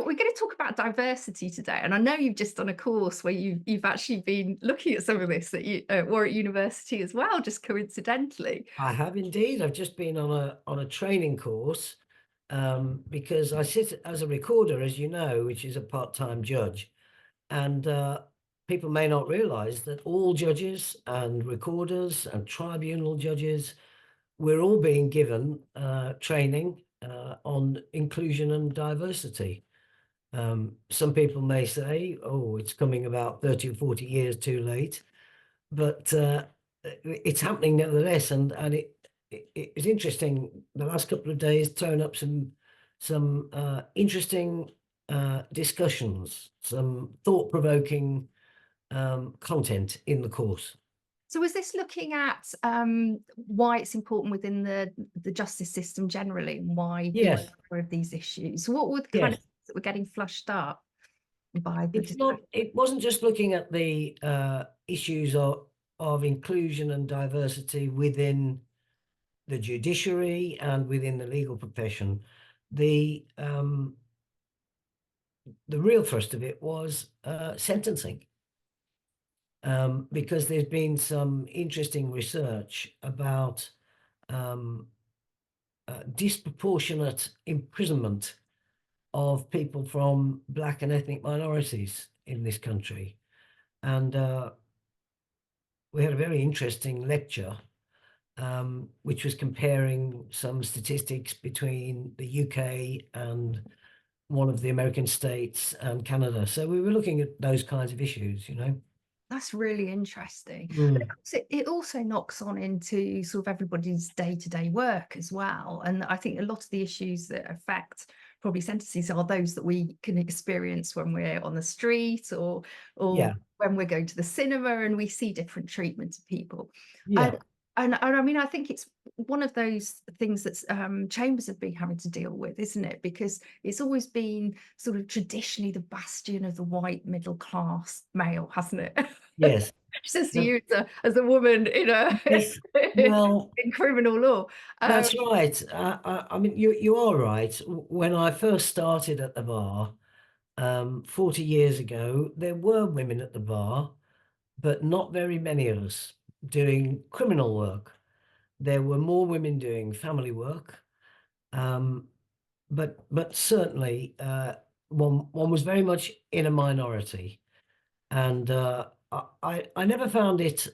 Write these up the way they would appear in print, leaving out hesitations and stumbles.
Now we're going to talk about diversity today, and I know you've just done a course where you've actually been looking at some of this at Warwick University as well, just coincidentally. I have indeed. I've just been on a training course because I sit as a recorder, as you know, which is a part-time judge, and people may not realise that all judges and recorders and tribunal judges, we're all being given training on inclusion and diversity. Some people may say, "Oh, it's coming about 30 or 40 years too late," but it's happening nevertheless, and it's interesting. The last couple of days thrown up some interesting discussions, some thought-provoking content in the course. So was this looking at why it's important within the justice system generally, and why you're Yes, aware of these issues? What were the kind of yes. things that were getting flushed up by the It's discussion? not. It wasn't just looking at the issues of inclusion and diversity within the judiciary and within the legal profession. The um, the real thrust of it was sentencing, because there's been some interesting research about um, disproportionate imprisonment of people from black and ethnic minorities in this country. And we had a very interesting lecture, which was comparing some statistics between the UK and one of the American states and Canada. So we were looking at those kinds of issues. That's really interesting. But of Mm. course, it also knocks on into sort of everybody's day-to-day work as well. And I think a lot of the issues that affect probably sentences are those that we can experience when we're on the street, or Yeah, when we're going to the cinema and we see different treatment of people. yeah, And and I mean, I think it's one of those things that chambers have been having to deal with, isn't it? Because it's always been sort of traditionally the bastion of the white middle class male, hasn't it? yes. She says to Um, you as a woman in a yes, well, in criminal law. Um, that's right. I mean, you are right. When I first started at the bar, 40 years ago, there were women at the bar, but not very many of us doing criminal work. There were more women doing family work, um, but certainly one was very much in a minority, and I never found it.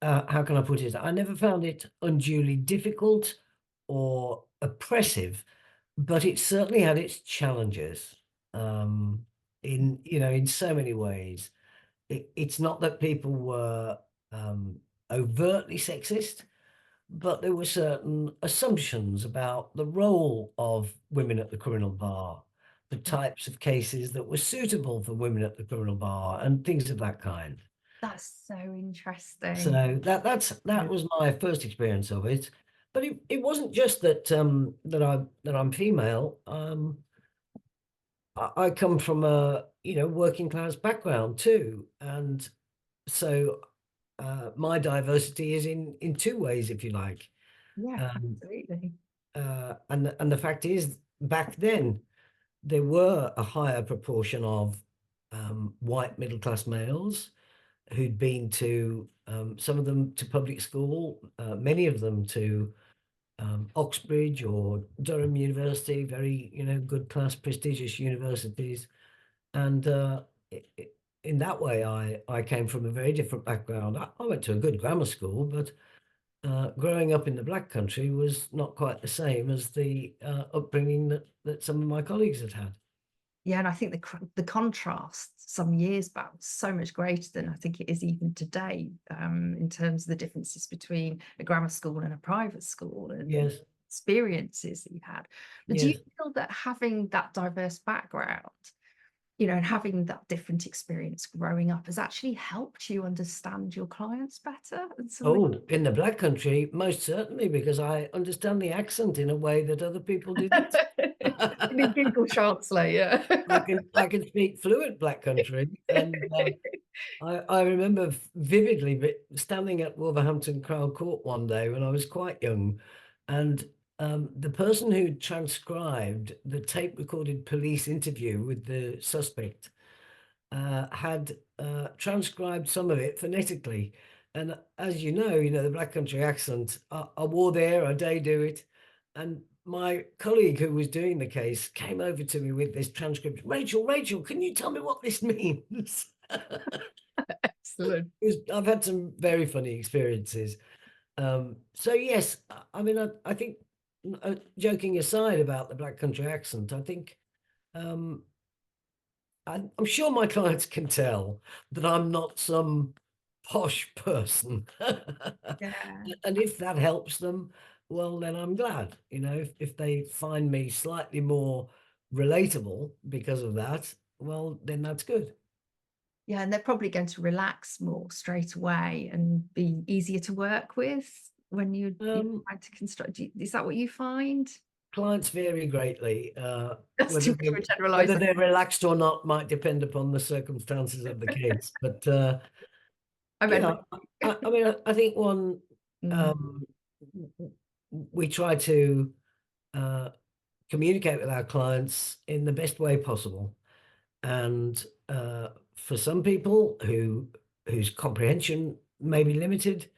How can I put it? I never found it unduly difficult or oppressive, but it certainly had its challenges, um, in so many ways. It's not that people were overtly sexist, but there were certain assumptions about the role of women at the criminal bar, the types of cases that were suitable for women at the criminal bar, and things of that kind. that's so interesting. So that was my first experience of it. But it wasn't just that I'm female. I come from a working class background too, and so my diversity is in two ways, if you like. Yeah, Um, absolutely. and the fact is, back then there were a higher proportion of white middle class males who'd been to some of them to public school, many of them to Oxbridge or Durham University, very good class, prestigious universities, and in that way, I came from a very different background. I went to a good grammar school, but growing up in the Black Country was not quite the same as the upbringing that some of my colleagues had had. Yeah, and I think the contrast some years back was so much greater than I think it is even today, in terms of the differences between a grammar school and a private school, and Yes, experiences that you had. But do you yes. feel that having that diverse background, and having that different experience growing up has actually helped you understand your clients better and some of the Oh, in the Black Country, most certainly, because I understand the accent in a way that other people didn't. the Google Translate, yeah. I can speak fluent Black Country, and I remember vividly standing at Wolverhampton Crown Court one day when I was quite young, and the person who transcribed the tape recorded police interview with the suspect had transcribed some of it phonetically. And as you know, the Black Country accent, I wore there, I day do it. And my colleague who was doing the case came over to me with this transcript. Rachel, can you tell me what this means? Excellent. I've had some very funny experiences. So yes, I mean, I think, joking aside about the Black Country accent, I think um, I'm sure my clients can tell that I'm not some posh person. Yeah. And if that helps them, well, then I'm glad. If they find me slightly more relatable because of that, well, then that's good. Yeah, and they're probably going to relax more straight away and be easier to work with when you're Um, trying to construct. Is that what you find? Clients vary greatly. That's Whether too much they're, of a whether generalisation. they're relaxed or not might depend upon the circumstances of the case. But I meant yeah, I mean, I think mm, um, we try to uh, communicate with our clients in the best way possible. And for some people whose comprehension may be limited,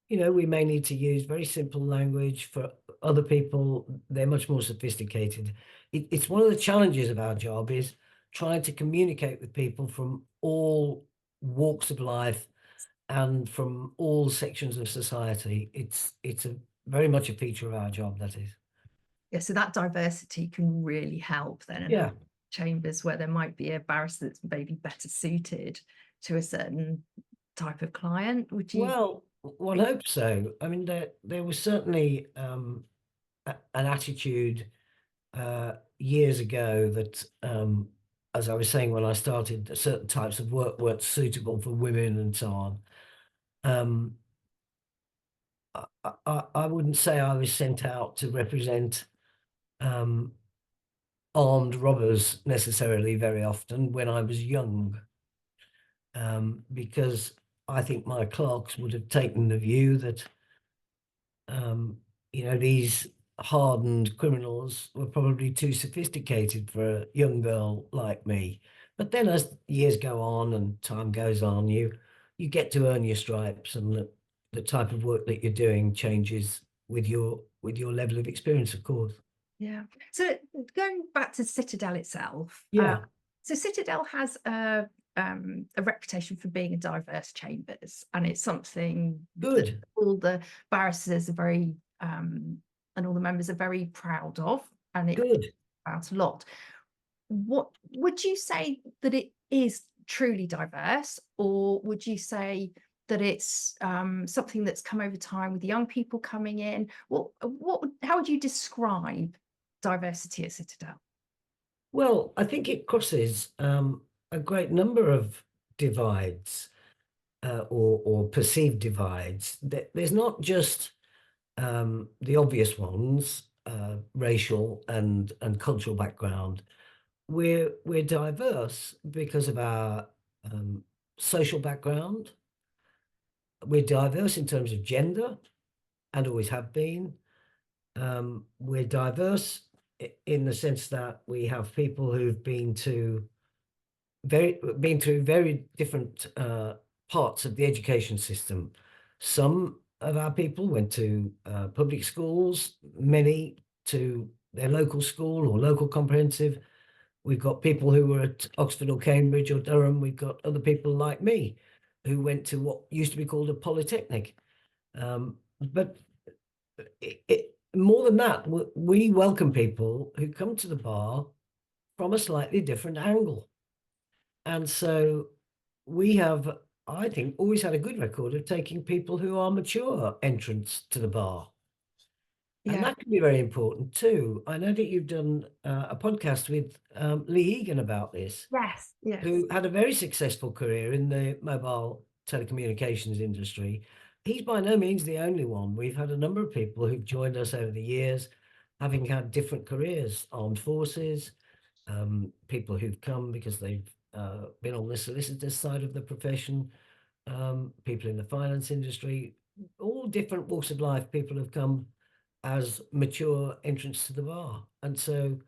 we may need to use very simple language. For other people, they're much more sophisticated. It's one of the challenges of our job is trying to communicate with people from all walks of life and from all sections of society. It's a very much a feature of our job, that is. yeah, so that diversity can really help then in Yeah. chambers where there might be a barrister that's maybe better suited to a certain type of client. Would you? Well, one hopes so. I mean, there was certainly an attitude years ago that, as I was saying when I started, that certain types of work weren't suitable for women and so on. Um, I wouldn't say I was sent out to represent um, armed robbers necessarily very often when I was young, because I think my clerks would have taken the view that um, these hardened criminals were probably too sophisticated for a young girl like me. But then as years go on and time goes on, you get to earn your stripes, and the type of work that you're doing changes with your level of experience, of course. Yeah. So going back to Citadel itself, Yeah, so Citadel has a reputation for being a diverse chambers, and it's something that good, all the barristers are very and all the members are very proud of, and it good. about a lot. What would you say that it is truly diverse, or would you say that it's something that's come over time with young people coming in? How would you describe diversity at Citadel? Well, I think it crosses a great number of divides, or perceived divides. There's not just the obvious ones, racial and cultural background. We're diverse because of our um, social background. We're diverse in terms of gender and always have been. We're diverse in the sense that we have people who've been through very different parts of the education system. Some of our people went to public schools, many to their local school or local comprehensive. We've got people who were at Oxford or Cambridge or Durham. We've got other people like me who went to what used to be called a polytechnic. But more than that, we welcome people who come to the bar from a slightly different angle. And so we have, I think, always had a good record of taking people who are mature entrants to the bar. And Yeah. that can be very important too. I know that you've done a podcast with Lee Egan about this, Yes. Yes. who had a very successful career in the mobile telecommunications industry. He's by no means the only one. We've had a number of people who've joined us over the years, having had different careers, armed forces, people who've come because they've been on the solicitor's side of the profession, people in the finance industry, all different walks of life. People have come as mature entrants to the bar. And so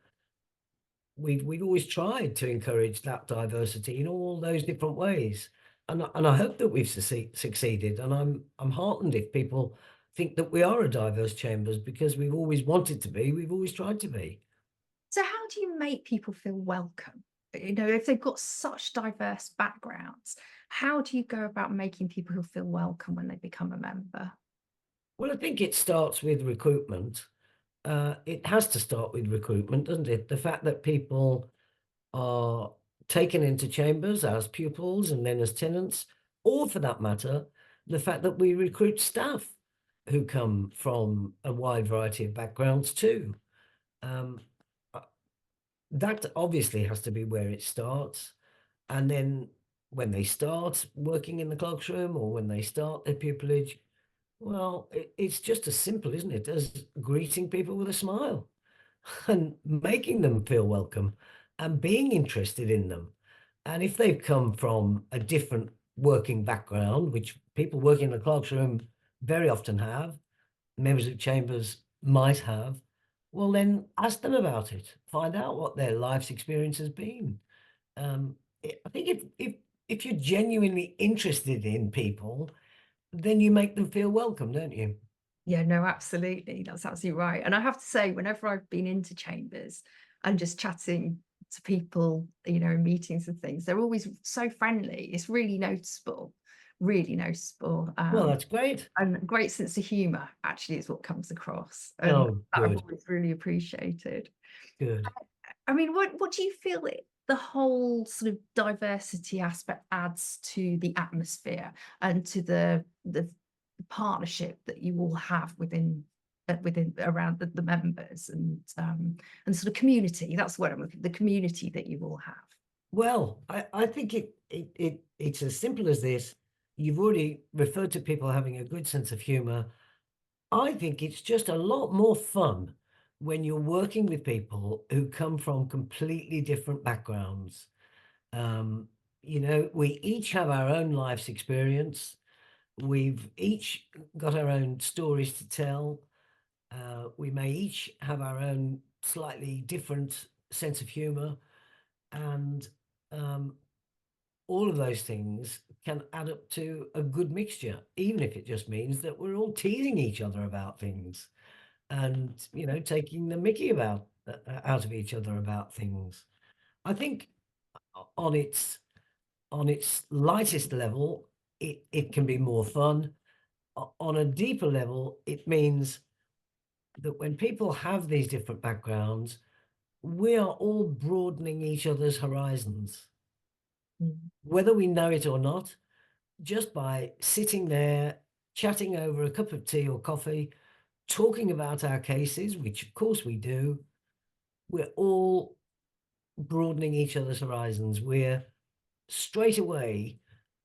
we've always tried to encourage that diversity in all those different ways. And I hope that we've succeeded. And I'm heartened if people think that we are a diverse chambers, because we've always wanted to be, we've always tried to be. So how do you make people feel welcome? You know, if they've got such diverse backgrounds, how do you go about making people feel welcome when they become a member? Well, I think it starts with recruitment. It has to start with recruitment, doesn't it? The fact that people are taken into chambers as pupils and then as tenants, or for that matter, the fact that we recruit staff who come from a wide variety of backgrounds too. Um, uh, that obviously has to be where it starts. And then when they start working in the clerk's room, or when they start their pupillage, well, it's just as simple, isn't it, as greeting people with a smile and making them feel welcome and being interested in them. And if they've come from a different working background, which people working in the clerk's room very often have, members of chambers might have, well, then ask them about it. Find out what their life's experience has been. I think if you're genuinely interested in people, then you make them feel welcome, don't you? Yeah, no, absolutely. That's absolutely right. And I have to say, whenever I've been into chambers and just chatting to people, you know, in meetings and things, they're always so friendly. It's really noticeable, really noticeable. Well, that's great. And a great sense of humour actually is what comes across. And Oh, that I've good, always really appreciated. good. I mean, what do you feel the whole sort of diversity aspect adds to the atmosphere and to the partnership that you all have within around the members and sort of community? That's what I'm looking, the community that you all have. Well, I think it's as simple as this. You've already referred to people having a good sense of humor. I think it's just a lot more fun when you're working with people who come from completely different backgrounds. Um, we each have our own life's experience. We've each got our own stories to tell. We may each have our own slightly different sense of humor, and um, all of those things can add up to a good mixture, even if it just means that we're all teasing each other about things and, taking the mickey out of each other about things. I think on its lightest level, it can be more fun. On a deeper level, it means that when people have these different backgrounds, we are all broadening each other's horizons, Mm. whether we know it or not, just by sitting there, chatting over a cup of tea or coffee, talking about our cases, which of course we do. We're all broadening each other's horizons. We're straight away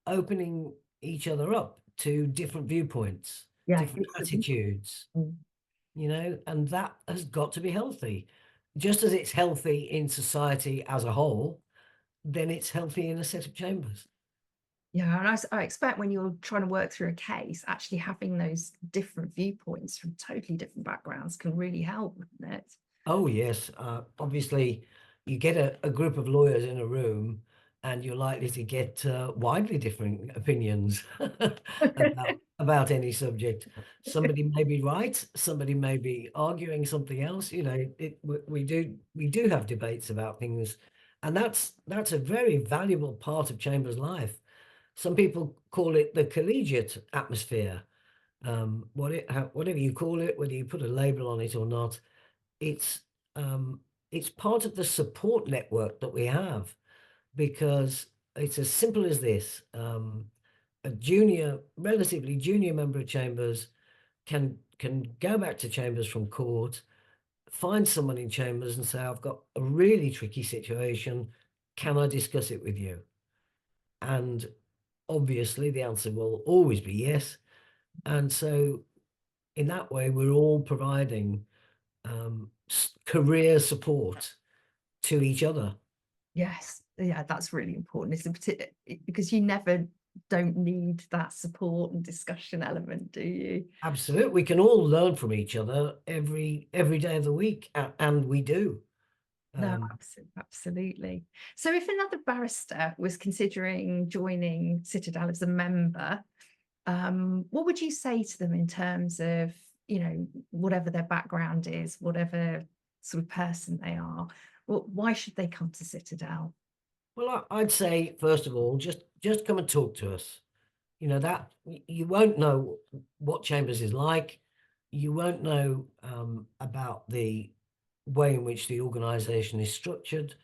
opening each other up to different viewpoints, Yeah, different it's attitudes, mm. and that has got to be healthy. Just as it's healthy in society as a whole, then it's healthy in a set of chambers. Yeah, and I expect when you're trying to work through a case, actually having those different viewpoints from totally different backgrounds can really help, wouldn't it? Oh, yes. Obviously, you get a group of lawyers in a room, and you're likely to get widely differing opinions about any subject. Somebody may be right, somebody may be arguing something else. We do have debates about things, and that's a very valuable part of Chambers life. Some people call it the collegiate atmosphere. Whatever you call it, whether you put a label on it or not, it's it's part of the support network that we have, because it's as simple as this. A relatively junior member of Chambers can go back to Chambers from court, find someone in Chambers and say, "I've got a really tricky situation. Can I discuss it with you?" And obviously, the answer will always be yes. And so, in that way, we're all providing career support to each other. Yes, yeah, that's really important. It's a because you never don't need that support and discussion element, do you? Absolutely. We can all learn from each other every day of the week, and we do. No, Um, absolutely. So if another barrister was considering joining Citadel as a member, what would you say to them in terms of, whatever their background is, whatever sort of person they are? Why should they come to Citadel? well, I'd say first of all, just come and talk to us. You know that you won't know what Chambers is like. You won't know about the way in which the organisation is structured.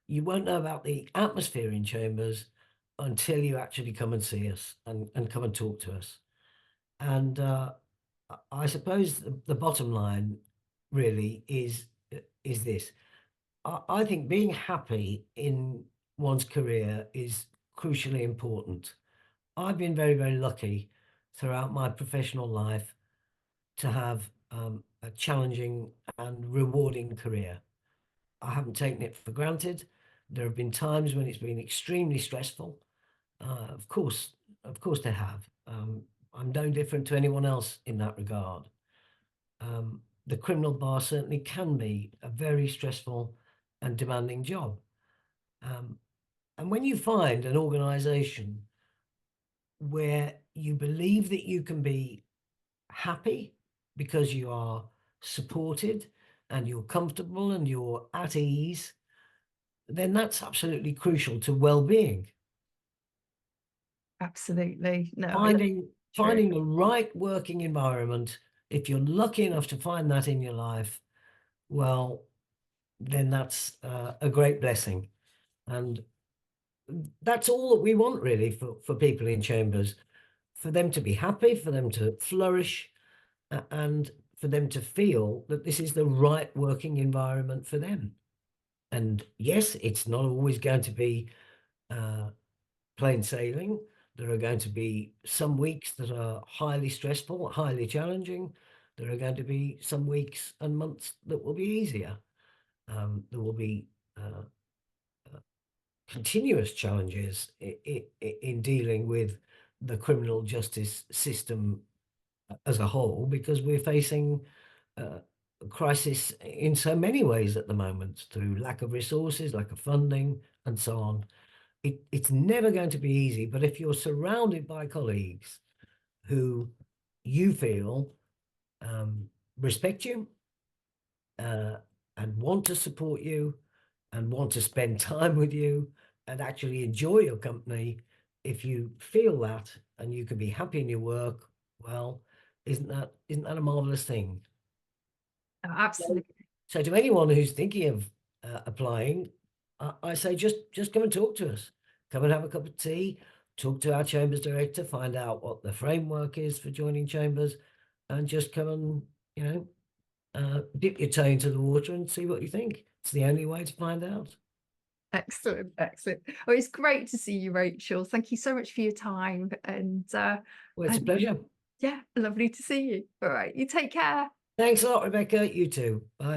You won't know about the atmosphere in Chambers until you actually come and see us and come and talk to us. And I suppose the bottom line really is this. I think being happy in one's career is crucially important. I've been very, very lucky throughout my professional life to have a challenging and rewarding career. I haven't taken it for granted. There have been times when it's been extremely stressful. Of course, there have. I'm no different to anyone else in that regard. The criminal bar certainly can be a very stressful and demanding job. Um, and when you find an organisation where you believe that you can be happy because you are supported and you're comfortable and you're at ease, then that's absolutely crucial to well-being. Absolutely. No, that's true. Finding the right working environment, if you're lucky enough to find that in your life, well, then that's a great blessing. And that's all that we want really for people in Chambers, for them to be happy, for them to flourish, and for them to feel that this is the right working environment for them. And yes, it's not always going to be uh, plain sailing. There are going to be some weeks that are highly stressful, highly challenging. There are going to be some weeks and months that will be easier. There will be uh, continuous challenges in dealing with the criminal justice system as a whole, because we're facing uh, a crisis in so many ways at the moment through lack of resources, lack of funding, and so on. It's never going to be easy, but if you're surrounded by colleagues who you feel respect you uh, and want to support you and want to spend time with you and actually enjoy your company, if you feel that and you can be happy in your work, well, isn't that a marvelous thing? No, So, absolutely. so to anyone who's thinking of applying, I say just come and talk to us. Come and have a cup of tea, talk to our Chambers director, find out what the framework is for joining Chambers, and just come and, you know, dip your toe into the water and see what you think. It's the only way to find out. Excellent, excellent. Oh, it's great to see you, Rachel. Thank you so much for your time, Well, it's a and pleasure. yeah, lovely to see you. All right, you take care. Thanks a lot, Rebecca. You too. Bye.